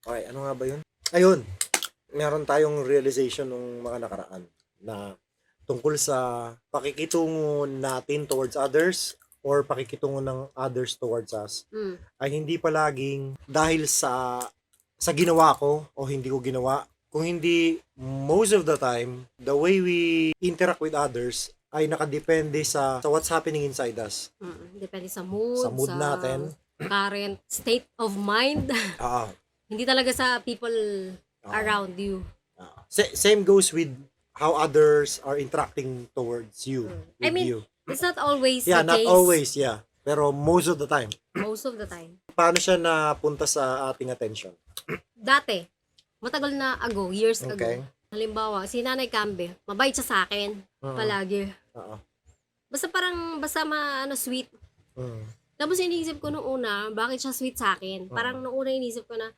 Okay, ano nga ba yun? Ayun, meron tayong realization nung mga nakaraan na tungkol sa pakikitungo natin towards others or pakikitungo ng others towards us ay hindi palaging dahil sa ginawa ko o hindi ko ginawa. Kung hindi, most of the time, the way we interact with others ay nakadepende sa what's happening inside us. Depende sa Sa mood, mood natin. current state of mind. Ah, Hindi talaga sa people around you. same goes with how others are interacting towards you. I With mean, you. it's not always Yeah, the not case. always, yeah. Pero most of the time. Most of the time. Paano siya napunta sa ating attention? Dati, matagal na ago, years Okay. ago. Halimbawa, si Nanay Cambe, mabait siya sa akin. Palagi. Oo. Basta sweet. Mm. Tapos iniisip ko nung una, bakit siya sweet sa akin? Parang nung una iniisip ko na,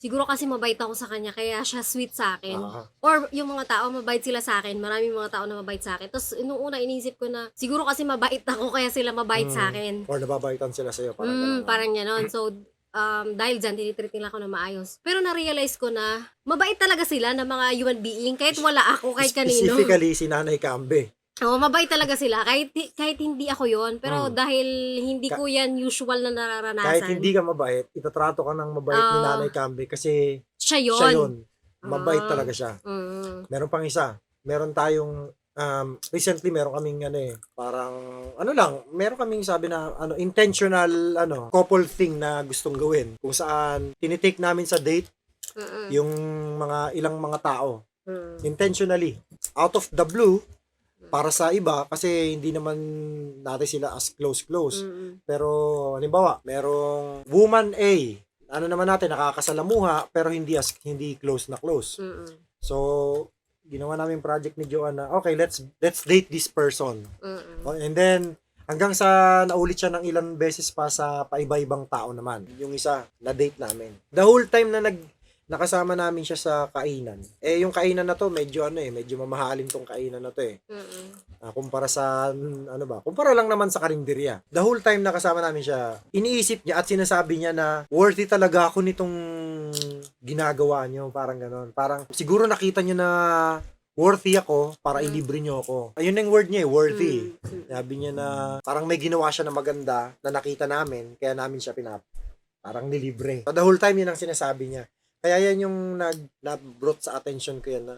siguro kasi mabait ako sa kanya, kaya siya sweet sa akin. Or yung mga tao, mabait sila sa akin. Maraming mga tao na mabait sa akin. Tapos nung una iniisip ko na, siguro kasi mabait ako, kaya sila mabait sa akin. Or nababaitan sila sa'yo. Parang ganun. Parang gano'n. So, dahil dyan, tinitreat nila ako na maayos. Pero na-realize ko na, mabait talaga sila na mga human being, kahit wala ako, kahit kanino. Specifically, si Nanay Cambe. Oo, mabait talaga sila. Kahit hindi ako yon, pero dahil hindi ko yan usual na nararanasan. Kahit hindi ka mabait, itatrato ka ng mabait ni Nanay Cambe kasi siya yun. siya yun. Mabait talaga siya. Meron pang isa. Meron tayong recently meron kaming meron kaming sabi na intentional couple thing na gustong gawin kung saan tinitake namin sa date yung ilang mga tao intentionally out of the blue para sa iba kasi hindi naman natin sila as close pero halimbawa merong woman A naman natin nakakasalamuha pero hindi close na close. So ginawa namin project ni Joanna, okay, let's date this person. And then, hanggang sa naulit siya ng ilang beses pa sa paiba-ibang tao naman. Yung isa, na-date namin. The whole time na nakasama namin siya sa kainan. Yung kainan na to, medyo mamahalin tong kainan na to kumpara lang naman sa karinderya. The whole time nakasama namin siya, iniisip niya at sinasabi niya na worthy talaga ako nitong ginagawa niyo, parang ganon. Parang siguro nakita niyo na worthy ako para ilibre niyo ako. Ayun yung word niya, worthy. Sabi niya na parang may ginawa siya na maganda na nakita namin, kaya namin siya parang nilibre. So the whole time yun ang sinasabi niya. Kaya yan yung nag-brought sa attention ko yan na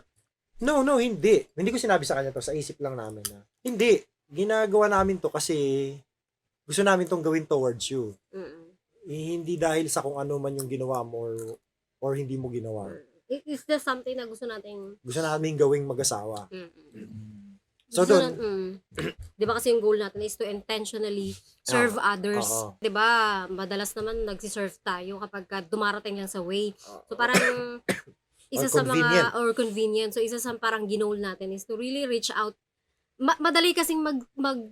no, hindi. Hindi ko sinabi sa kanya to, sa isip lang namin na hindi. Ginagawa namin to kasi gusto namin tong gawin towards you. Hindi dahil sa kung ano man yung ginawa mo or hindi mo ginawa. It's just something na gusto namin gawing mag-asawa. So doon, di ba kasi yung goal natin is to intentionally serve others. Di ba? Madalas naman nagsiserve tayo kapag dumarating lang sa way. So parang isa sa mga convenient. So isa sa parang ginol natin is to really reach out. Madali kasing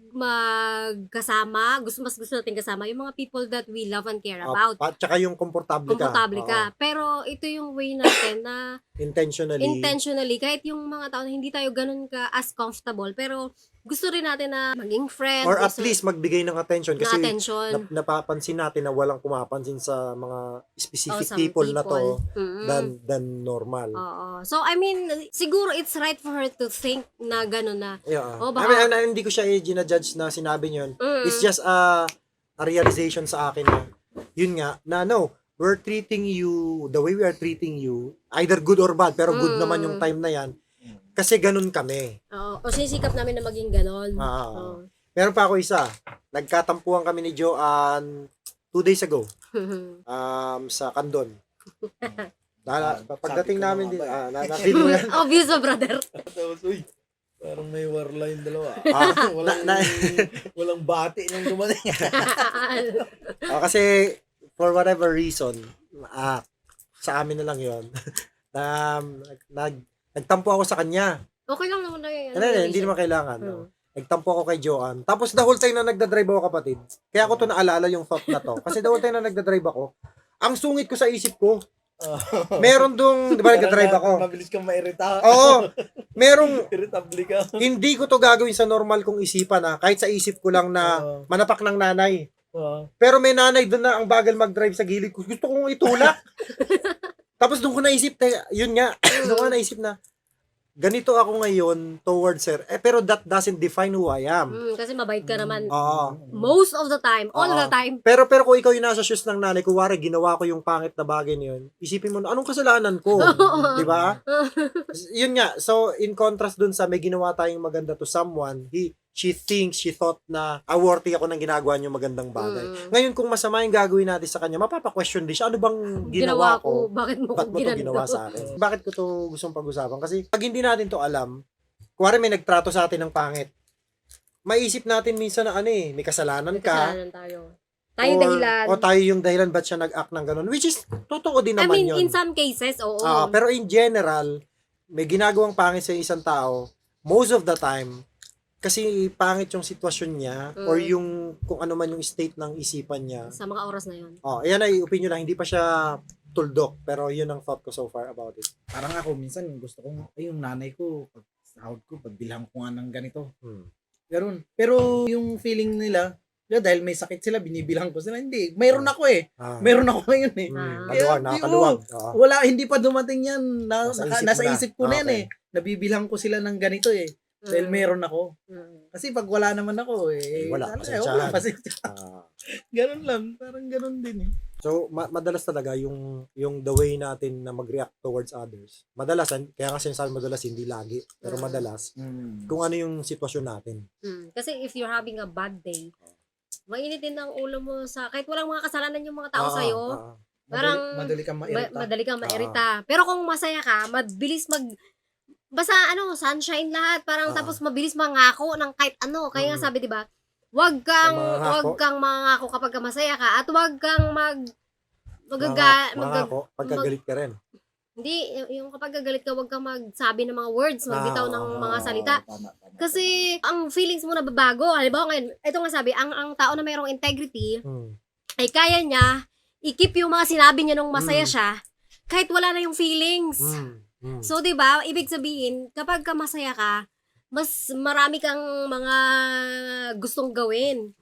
magkasama. Mas gusto natin kasama yung mga people that we love and care about. At saka yung komportable ka. Pero ito yung way natin na intentionally, kahit yung mga tao na hindi tayo ganun ka as comfortable, pero gusto rin natin na maging friend. Or at least magbigay ng attention. Kasi napapansin natin na walang pumapansin sa mga specific people na to than normal. So, I mean, siguro it's right for her to think na gano'n na. Hindi ko siya ginajudge na sinabi niyo yun. It's just a realization sa akin na yun nga, na no, we're treating you the way we are treating you, either good or bad, pero good naman yung time na yan. Kasi ganun kami. O sisikap namin na maging ganon. Meron pa ako isa. Nagkatampuhan kami ni Joanne 2 days ago. Sa Candon. Pagdating namin din, na-feel mo yan. Obvious brother. Parang may warline dalawa. Walang bati nang dumating. Kasi, for whatever reason, sa amin na lang yun, nagtampo ako sa kanya. Okay lang naman na yan. Hindi naman kailangan. Nagtampo ako kay Joanne. Tapos the whole time na nagdadrive ako, kapatid, kaya ako to naalala yung thought na to. Kasi the whole time na nagdadrive ako, ang sungit ko sa isip ko, meron dong, di ba nagdadrive ako? Mabilis kang mairita. Oo. Merong, Irritable ka. hindi ko to gagawin sa normal kong isipan kahit sa isip ko lang na manapak ng nanay. Pero may nanay doon na ang bagal mag-drive sa gilid ko. Gusto kong itulak. Tapos doon ko naisip, yun nga, doon ko naisip na, ganito ako ngayon towards her. Pero that doesn't define who I am. Kasi mabait ka naman. Oo. Most of the time. All the time. Pero kung ikaw yung nasa shoes ng nanay ko, wari, ginawa ko yung pangit na bagay na yun, isipin mo na, anong kasalanan ko? Di ba? Yun nga. So, in contrast dun sa may ginawa tayong maganda to someone, she thought na worthy ako ng ginagawa niyo magandang bagay. Ngayon, kung masama yung gagawin natin sa kanya, mapapa-question din siya, ano bang ginawa ko? Bakit mo Ba't mo to ginawa sa akin? Bakit ko to gustong pag-usapan? Kasi pag hindi natin to alam, kuwari may nagtrato sa atin ng pangit, maisip natin minsan na may kasalanan May ka. kasalanan tayo. Tayo dahilan. O tayo yung dahilan ba't siya nag-act ng ganun. Which is, totoo din naman yun. in some cases, oo. Pero in general, may ginagawang pangit sa isang tao, most of the time, kasi pangit yung sitwasyon niya or yung kung ano man yung state ng isipan niya. Sa mga oras na yun. Ayan ay opinion lang. Hindi pa siya tuldok. Pero yun ang thought ko so far about it. Parang ako, minsan gusto kong, yung nanay ko, pag sahod ko, pagbilhan ko nga ng ganito. Ganun. Pero yung feeling nila, dahil may sakit sila, binibilang ko sila. Hindi. Mayroon ako Mayroon ako ngayon Nakaluwag. Wala, hindi pa dumating yan. Nasa na. isip ko na yan Nabibilang ko sila ng ganito Dahil meron ako. Kasi pag wala naman ako wala. wala ganun lang. Parang ganun din So, madalas talaga yung the way natin na mag-react towards others. Madalas, kaya kasi sinasabi madalas, hindi lagi. Pero madalas, kung ano yung sitwasyon natin. Kasi if you're having a bad day, mainit din ang ulo mo kahit walang mga kasalanan yung mga tao sa'yo. Parang madali kang mairita. Madali kang mairita. Pero kung masaya ka, mabilis basta sunshine lahat, parang tapos mabilis mangako ng kahit ano. Kaya nga sabi, 'di ba? Huwag kang mangako kapag masaya ka at huwag kang mangako pagkagalit ka rin. Hindi, yung kapag gagalit ka, huwag kang magsabi ng mga words, magbitaw ng mga salita. Tama. Kasi ang feelings mo nababago. Halimbawa ngayon, ito nga sabi, ang tao na mayroong integrity ay kaya niya i-keep yung mga sinabi niya nung masaya siya kahit wala na yung feelings. So, 'di ba? Ibig sabihin, kapag ka masaya ka, mas marami kang mga gustong gawin.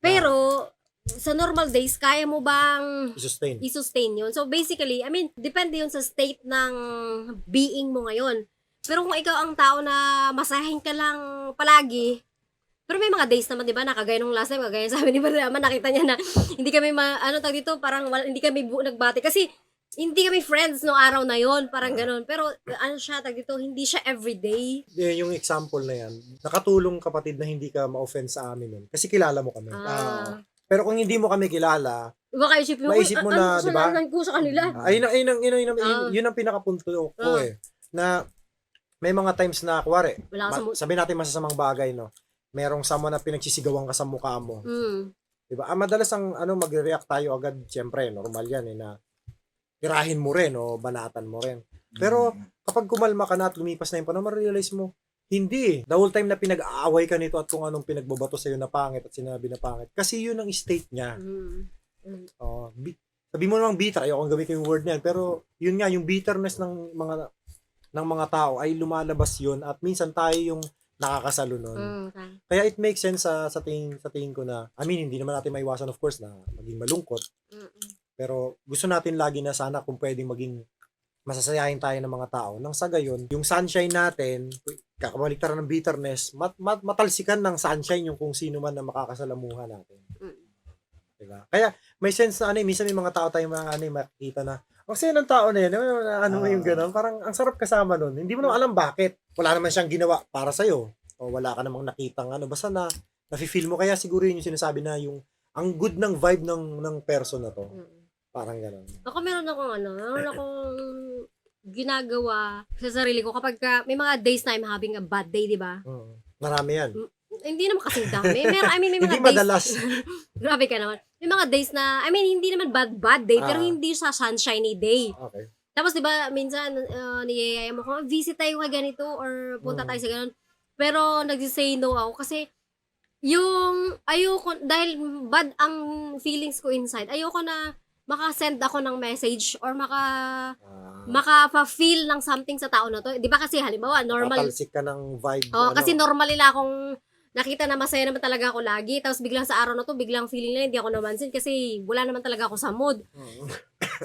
Pero sa normal days, kaya mo bang i-sustain yun? So, basically, depende yun sa state ng being mo ngayon. Pero kung ikaw ang tao na masayahin ka lang palagi, pero may mga days naman, 'di ba? Nakagaya nung last time, kagaya sabi ni Madama, nakita niya na hindi kami parang hindi kami nagbati kasi hindi kami friends nung araw na yon, parang gano'n. Pero hindi siya everyday. Yung example na yan, nakatulong kapatid na hindi ka ma-offend sa amin nun. Kasi kilala mo kami. Pero kung hindi mo kami kilala, maisip mo na, di ba? Ko sa kanila. Yun ang pinakapunto ko na may mga times na, kuwari, sabi natin masasamang bagay, no? Merong someone na pinagsisigawan ka sa mukha mo. Diba? Madalas magre-react tayo agad, siyempre, normal yan, na tirahin mo rin o banatan mo rin. Pero kapag kumalma ka na at lumipas na yung panahon, ma-realize mo, hindi. The whole time na pinag-aaway ka nito at kung anong pinagbabato sa'yo na pangit at sinabi na pangit. Kasi yun ang state niya. Sabi mo namang bitter, ayokong gamitin yung word na yan, pero yun nga, yung bitterness ng mga tao ay lumalabas yun at minsan tayo yung nakakasalo nun. Kaya it makes sense sa tingin ko na, hindi naman natin maiwasan of course na maging malungkot. Pero gusto natin lagi na sana kung pwedeng maging masasayahin tayo ng mga tao. Nang sa gayon, yung sunshine natin, kakabaliktaran ng bitterness, matalsikan ng sunshine yung kung sino man na makakasalamuhan natin. Diba? Kaya may sense na minsan may mga tao tayong makikita na, kasi ng tao na yan, yung gano'n, parang ang sarap kasama nun. Hindi mo naman alam bakit. Wala naman siyang ginawa para sa'yo. O wala ka namang nakitang basta nafe-feel mo. Kaya siguro yun yung sinasabi na ang good ng vibe ng person na to. Parang gano'n. Ako meron akong ginagawa sa sarili ko kapag may mga days na I'm having a bad day, di ba? Marami yan. Hindi naman kasing dami. May mga hindi days. Madalas. Grabe ka naman. May mga days na, hindi naman bad day, pero hindi siya sunshiny day. Okay. Tapos, di ba, minsan, niyayaya mo ko, visit tayo kay ganito, or punta tayo sa ganun. Pero, nagsisay no ako kasi, ayoko, dahil bad ang feelings ko inside, ayoko na maka-send ako ng message or maka-feel ng something sa tao na to. Di ba kasi halimbawa, normal. Matalsik ka ng vibe. Kasi normal nila akong nakita na masaya naman talaga ako lagi. Tapos biglang sa araw na to, biglang feeling na hindi ako namansin kasi wala naman talaga ako sa mood.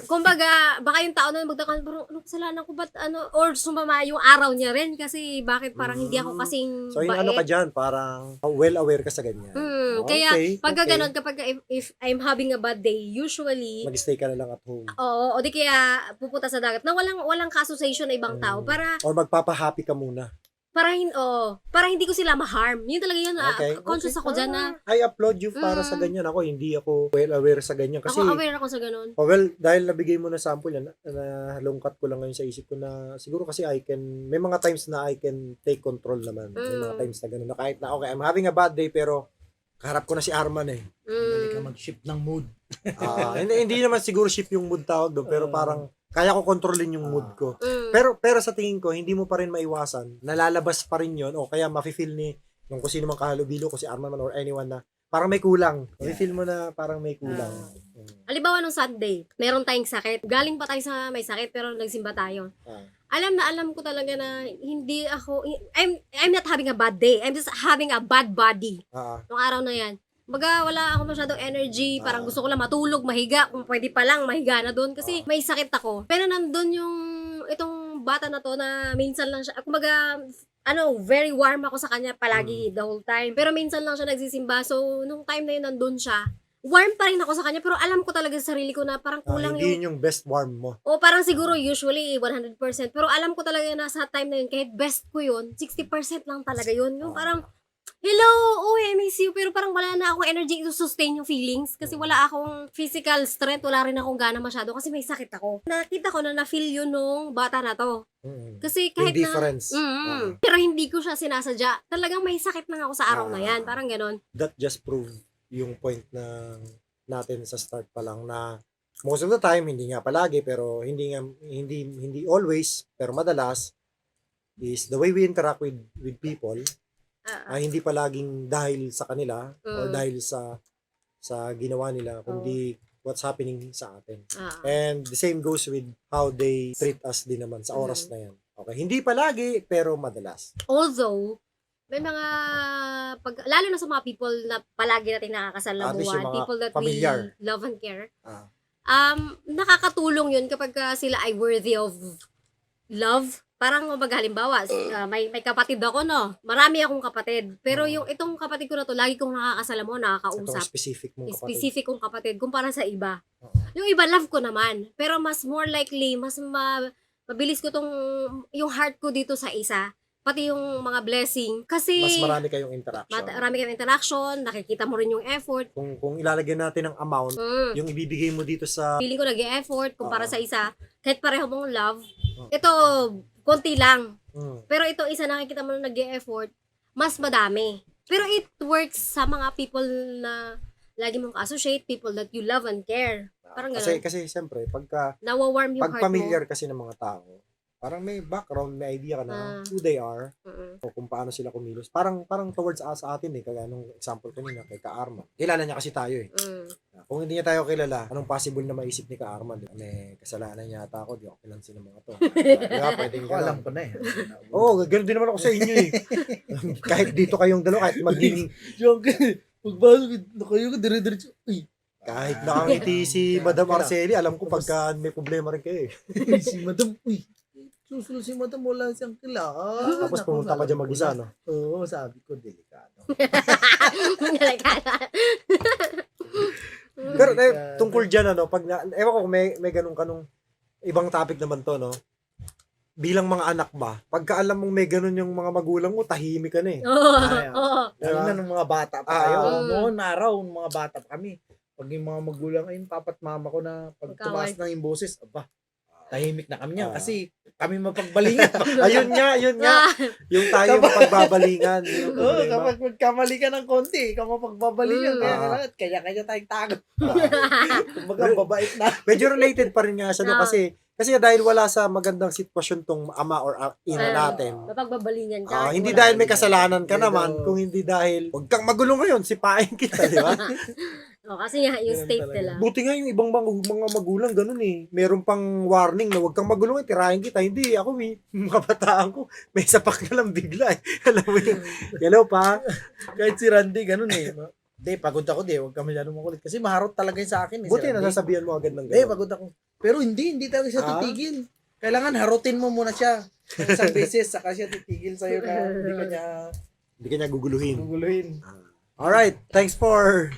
kumbaga, baka yung tao na magdakal, parang, ano, kasalanan ko ba't, ano, or sumama yung araw niya rin, kasi bakit parang hindi ako kasing So, yung ano ka dyan, parang well aware ka sa ganyan. Kaya, pagka ganun, kapag if I'm having a bad day, usually, mag-stay ka na lang at home. oo, o di kaya pupunta sa dagat na walang ka-association na ibang tao para Or magpapa-happy ka muna. para hindi ko sila ma-harm. Yun talaga yun. Conscious ako dyan na I applaud you para sa ganyan. Ako, hindi ako well aware sa ganyan. Kasi, ako aware ako sa ganun. well, dahil nabigay mo na sample yan, nalungkat ko lang ngayon sa isip ko na siguro kasi may mga times na I can take control naman. May mga times na gano'n na kahit na, okay, I'm having a bad day, pero kaharap ko na si Arman eh. Hindi ka mag-shift ng mood. Hindi naman siguro shift yung mood tawag doon, pero parang kaya ko kontrolin yung mood ko. Pero sa tingin ko, hindi mo pa rin maiwasan. Nalalabas pa rin yun, o kaya mafe-feel ni kung sino mang kahalubilo, kung si Arman man or anyone na parang may kulang. Mafe-feel mo na parang may kulang. Halimbawa nung Sunday, meron tayong sakit. Galing pa tayo sa may sakit, pero nagsimba tayo. Alam ko talaga na hindi ako, I'm not having a bad day. I'm just having a bad body. Nung araw na yan. Baga, wala ako masyadong energy. Parang gusto ko lang matulog, mahiga. Kung pwede pa lang, mahiga na doon. Kasi may sakit ako. Pero nandun itong bata na to na minsan lang siya. Kumbaga, very warm ako sa kanya palagi the whole time. Pero minsan lang siya nagsisimba. So, nung time na yun nandun siya, warm pa rin ako sa kanya. Pero alam ko talaga sa sarili ko na parang kulang hindi yun yung best warm mo. O parang siguro usually 100%. Pero alam ko talaga na sa time na yun, kahit best ko yun, 60% lang talaga yun. Yung parang, hello, I miss you. Pero parang wala na akong energy to sustain yung feelings. Kasi wala akong physical strength. Wala rin akong gana masyado kasi may sakit ako. Nakita ko na na-feel yun nung bata na to. Kasi kahit yung difference. pero hindi ko siya sinasadya. Talagang may sakit na ako sa araw na yan. Parang ganon. That just proved yung point na natin sa start pa lang na most of the time, hindi nga palagi, pero hindi always, pero madalas, is the way we interact with people, hindi palaging dahil sa kanila or dahil sa ginawa nila, kundi what's happening sa atin. And the same goes with how they treat us din naman sa oras na yan. Okay, hindi palagi, pero madalas. Although, may mga, lalo na sa mga people na palagi natin nakakasalamuhan, people that familiar. we love and care, nakakatulong yun kapag sila ay worthy of love. Parang halimbawa, may kapatid ako, no? Marami akong kapatid. Pero yung itong kapatid ko na to, lagi kong nakakasalamuhan, nakakausap. Itong specific mong kapatid. Specific kong kapatid, kumpara sa iba. Yung iba, love ko naman. Pero mas more likely, mas mabilis ko yung heart ko dito sa isa. Pati yung mga blessing. Kasi mas marami kayong interaction. Marami kayong interaction, nakikita mo rin yung effort. Kung ilalagay natin ng amount, yung ibibigay mo dito sa... Feeling ko nag-e-effort kumpara sa isa. Kahit pareho mong love. Ito, konti lang. Pero ito, isa nakikita mo na nag-e-effort, mas madami. Pero it works sa mga people na lagi mong ka-associate, people that you love and care. Parang gano'n. Kasi siyempre, pagka nawawarm yung heart mo. familiar kasi ng mga tao, parang may background, may idea ka na who they are, o kung paano sila kumilos. Parang towards us sa atin kagaya nung example kanina kay Ka-Arman. Kilala niya kasi tayo Kung hindi niya tayo kilala, anong possible na maisip ni Ka-Arman? May kasalanan yata ako, di ako kilansin ng mga to. Diba? Pwedeng Ako alam ko na Oo, ganoon din naman ako sa inyo Kahit dito kayong dalawa, kahit maging... Pagbasok na kayo, dire-diretso. Kahit nakangiti si Madam Arceli, alam ko pagka may problema rin kayo Si Madam, susunod si Madam, wala siyang kilala. Tapos pumunta ka dyan mag-isa, no? Oo, sabi ko, delikado. Pero tungkol dyan, pag ewan ko kung may ganun kanong ibang topic naman to, no? Bilang mga anak ba, pagka alam mong may ganun yung mga magulang mo, tahimik ka na Lalo na nung mga bata pa tayo. Noon araw, nung mga bata pa kami. Pag yung mga magulang, ayun, papat mama ko na pag tumaas na yung boses, tahimik na kami niya. Kasi kami mapagbalingan. Ayun nga. Yung tayo mapagbabalingan. Kapag magkamali ka ng konti, ikaw mapagbabalingan. Kaya tayong tago. Kumbaga, babait na. Medyo related pa rin nga siya, no? Kasi dahil wala sa magandang sitwasyon tong ama or ina natin. Mapagbabalingan ka. Hindi dahil may kasalanan ka naman, kung hindi dahil, huwag kang magulo ngayon, sipain kita, di ba? Kasi nga, yung state nila. Buti nga yung ibang mga magulang, ganun Meron pang warning na huwag kang magulo ngayon, tirahin kita. Hindi, ako mga bataan ko, may sapak na lang bigla Alam mo yun. Hello pa. Kahit si Randy, ganun Hindi, pagod ako huwag ka masyadong makulit. Kasi maharot talaga yun sa akin. Buti nasasabihan mo agad ng pagod ako. Pero hindi talaga siya titigil. Kailangan harutin mo muna siya. Isang beses, saka siya titigil sa'yo na Hindi ka niya guguluhin. guguluhin. Alright, thanks for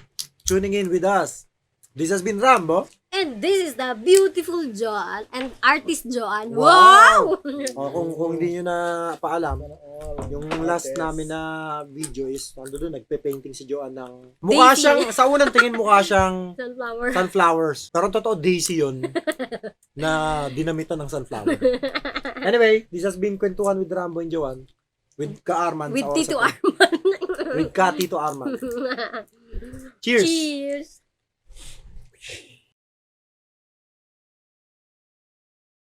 tuning in with us. This has been Rambo. And this is the beautiful Joan and artist Joan. Wow! Wow! Kung hindi nyo na paalam, yung last namin na video is doon nagpe-painting si Joan ng mukha Daisy. siyang sa unang tingin mukha siyang Sunflower. sunflowers. Pero totoo daisy 'yon na dinamitan ng sunflower. Anyway, this has been Kwentuhan with Rambo and Joan with Ka Arman With sa Tito Oras Ako. Arman. With Ka Tito Arman. Cheers. Cheers!